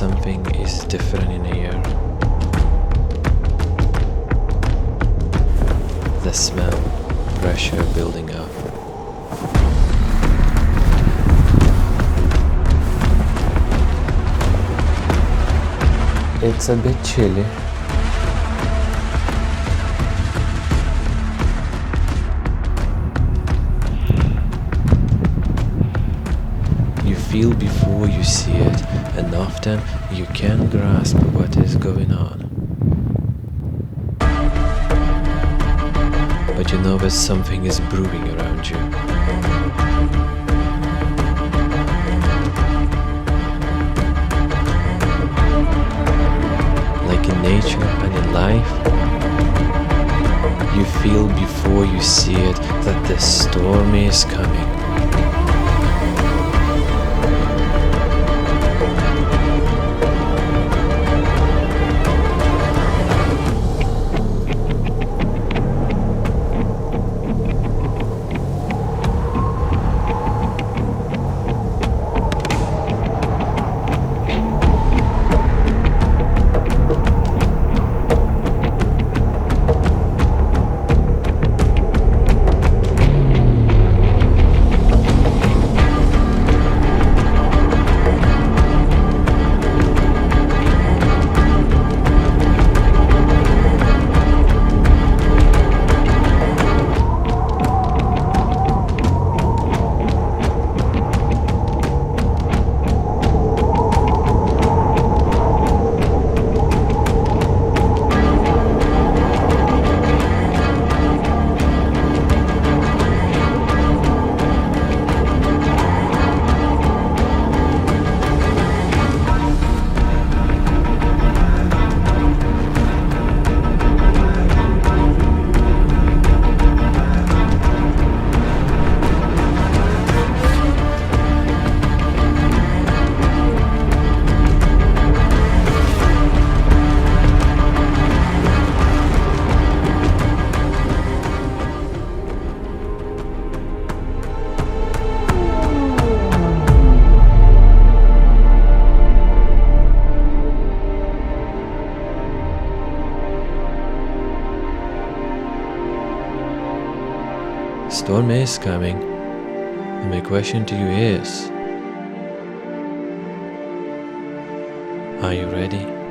something is different in the air. The smell, pressure building up. It's a bit chilly. You feel before you see it, and often you can't grasp what is going on. But you know that something is brewing around you. Like in nature and in life, you feel before you see it that the storm is coming. Storm is coming, and my question to you is, are you ready?